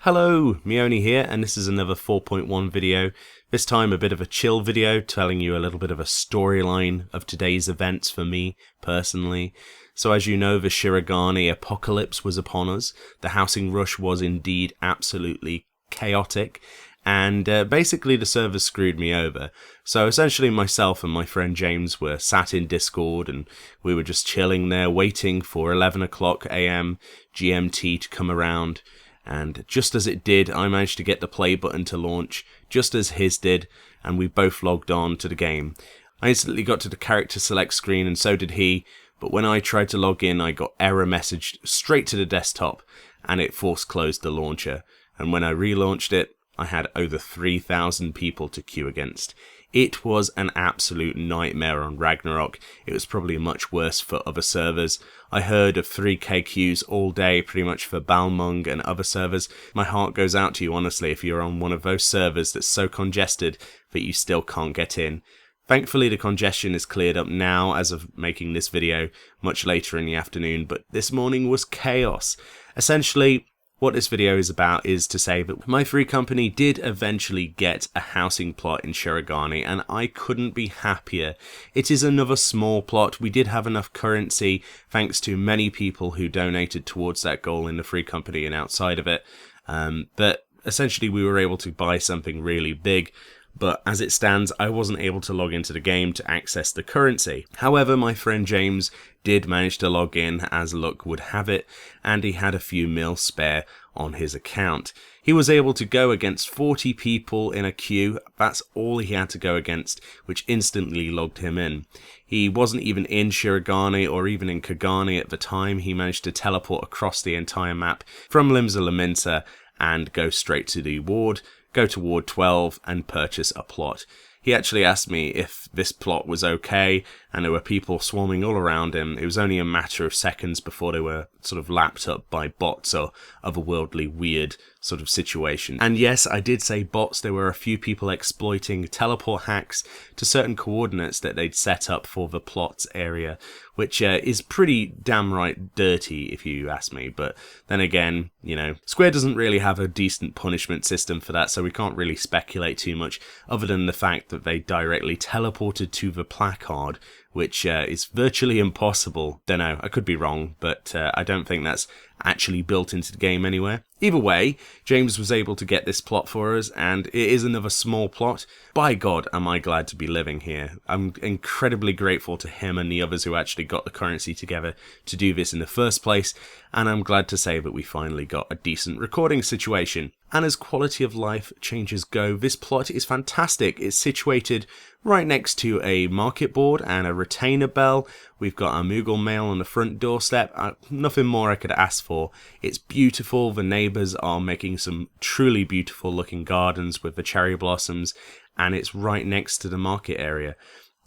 Hello, Meoni here, and this is another 4.1 video. This time a bit of a chill video, telling you a little bit of a storyline of today's events for me, personally. So as you know, the Shirogane apocalypse was upon us. The housing rush was indeed absolutely chaotic, and basically the server screwed me over. So essentially myself and my friend James were sat in Discord, and we were just chilling there waiting for 11 o'clock AM GMT to come around. And just as it did, I managed to get the play button to launch, just as his did, and we both logged on to the game. I instantly got to the character select screen, and so did he, but when I tried to log in, I got error messaged straight to the desktop, and it force closed the launcher. And when I relaunched it, I had over 3,000 people to queue against. It was an absolute nightmare on Ragnarok. It was probably much worse for other servers. I heard of 3k queues all day, pretty much for Balmung and other servers. My heart goes out to you, honestly, if you're on one of those servers that's so congested that you still can't get in. Thankfully, the congestion is cleared up now as of making this video much later in the afternoon, but this morning was chaos. Essentially, what this video is about is to say that my free company did eventually get a housing plot in Shirogane, and I couldn't be happier. It is another small plot. We did have enough currency thanks to many people who donated towards that goal in the free company and outside of it. But essentially we were able to buy something really big. But as it stands, I wasn't able to log into the game to access the currency. However, my friend James did manage to log in, as luck would have it, and he had a few mil spare on his account. He was able to go against 40 people in a queue. That's all he had to go against, which instantly logged him in. He wasn't even in Shirogane or even in Kagane at the time. He managed to teleport across the entire map from Limsa Laminsa and go straight to the ward. Go to Ward 12 and purchase a plot. He actually asked me if this plot was okay, and there were people swarming all around him. It was only a matter of seconds before they were sort of lapped up by bots or otherworldly weird sort of situation. And yes, I did say bots. There were a few people exploiting teleport hacks to certain coordinates that they'd set up for the plots area, which is pretty damn right dirty if you ask me. But then again, you know, Square doesn't really have a decent punishment system for that, so we can't really speculate too much other than the fact that they directly teleported to the placard, which is virtually impossible. Don't know, I could be wrong, but I don't think that's actually built into the game anywhere. Either way, James was able to get this plot for us, and it is another small plot. By God, am I glad to be living here. I'm incredibly grateful to him and the others who actually got the currency together to do this in the first place, and I'm glad to say that we finally got a decent recording situation. And as quality of life changes go, this plot is fantastic. It's situated right next to a market board and a retainer bell. We've got a Moogle mail on the front doorstep. Nothing more I could ask for. It's beautiful. The neighbours are making some truly beautiful looking gardens with the cherry blossoms, and it's right next to the market area.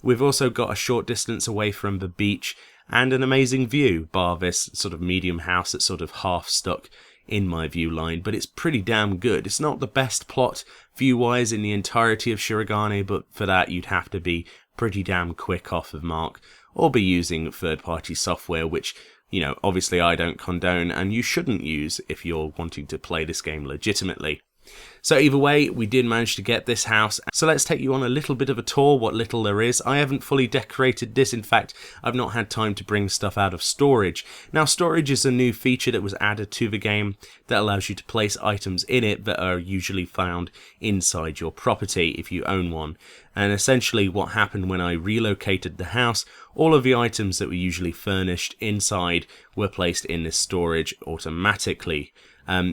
We've also got a short distance away from the beach and an amazing view, bar this sort of medium house that's sort of half stuck in my view line, but it's pretty damn good. It's not the best plot view-wise in the entirety of Shirogane, but for that you'd have to be pretty damn quick off of mark, or be using third-party software, which, you know, obviously I don't condone, and you shouldn't use if you're wanting to play this game legitimately. So either way, we did manage to get this house. So let's take you on a little bit of a tour, what little there is. I haven't fully decorated this. In fact, I've not had time to bring stuff out of storage. Now, storage is a new feature that was added to the game that allows you to place items in it that are usually found inside your property if you own one. And essentially what happened when I relocated the house, all of the items that were usually furnished inside were placed in this storage automatically.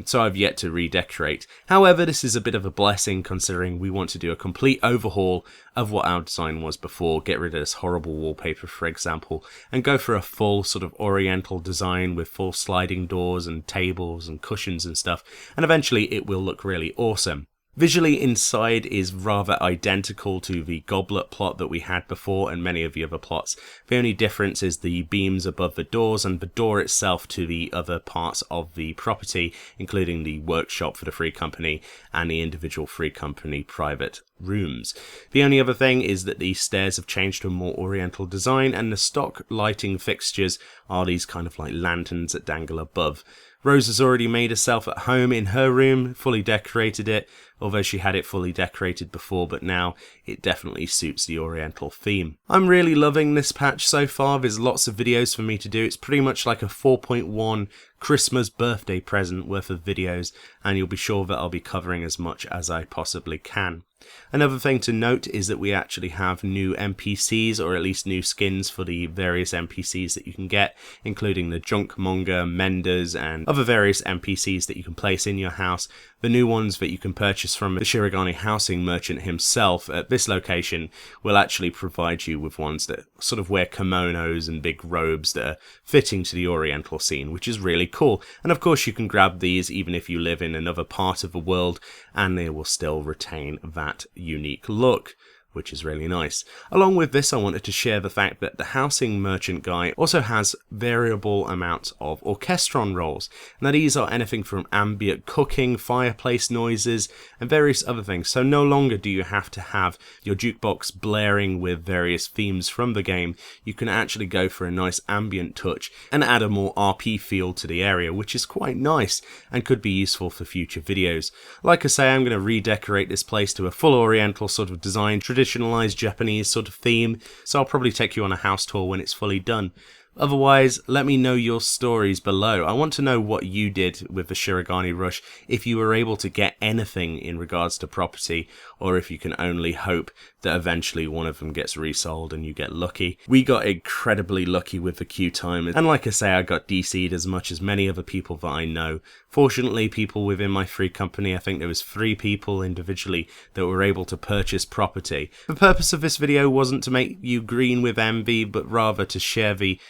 So I've yet to redecorate. However, this is a bit of a blessing considering we want to do a complete overhaul of what our design was before, get rid of this horrible wallpaper, for example, and go for a full sort of oriental design with full sliding doors and tables and cushions and stuff, and eventually it will look really awesome. Visually, inside is rather identical to the goblet plot that we had before and many of the other plots. The only difference is the beams above the doors and the door itself to the other parts of the property, including the workshop for the free company and the individual free company private rooms. The only other thing is that the stairs have changed to a more oriental design, and the stock lighting fixtures are these kind of like lanterns that dangle above. Rose has already made herself at home in her room, fully decorated it, although she had it fully decorated before, but now it definitely suits the Oriental theme. I'm really loving this patch so far. There's lots of videos for me to do. It's pretty much like a 4.1 Christmas birthday present worth of videos, and you'll be sure that I'll be covering as much as I possibly can. Another thing to note is that we actually have new NPCs, or at least new skins for the various NPCs that you can get, including the Junkmonger, Menders, and other various NPCs that you can place in your house. The new ones that you can purchase from the Shirogane housing merchant himself at this location will actually provide you with ones that sort of wear kimonos and big robes that are fitting to the Oriental scene, which is really cool. And of course you can grab these even if you live in another part of the world, and they will still retain that unique look, which is really nice. Along with this, I wanted to share the fact that the housing merchant guy also has variable amounts of orchestron rolls. Now these are anything from ambient cooking, fireplace noises, and various other things. So no longer do you have to have your jukebox blaring with various themes from the game. You can actually go for a nice ambient touch and add a more RP feel to the area, which is quite nice and could be useful for future videos. Like I say, I'm going to redecorate this place to a full Oriental sort of design, traditionalized Japanese sort of theme, so I'll probably take you on a house tour when it's fully done. Otherwise, let me know your stories below. I want to know what you did with the Shirogane Rush, if you were able to get anything in regards to property, or if you can only hope that eventually one of them gets resold and you get lucky. We got incredibly lucky with the queue time, and like I say, I got DC'd as much as many other people that I know. Fortunately, people within my free company, I think there was 3 people individually that were able to purchase property. The purpose of this video wasn't to make you green with envy, but rather to share the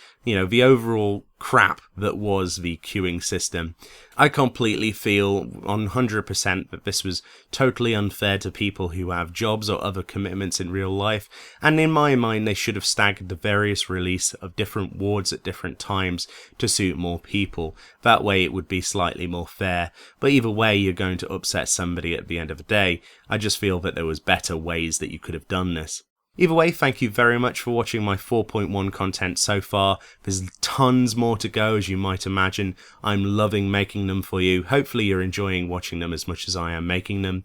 overall crap that was the queuing system. I completely feel 100% that this was totally unfair to people who have jobs or other commitments in real life, and in my mind they should have staggered the various release of different wards at different times to suit more people. That way it would be slightly more fair, but either way you're going to upset somebody at the end of the day. I just feel that there was better ways that you could have done this. Either way, thank you very much for watching my 4.1 content so far. There's tons more to go, as you might imagine. I'm loving making them for you. Hopefully you're enjoying watching them as much as I am making them,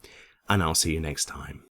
and I'll see you next time.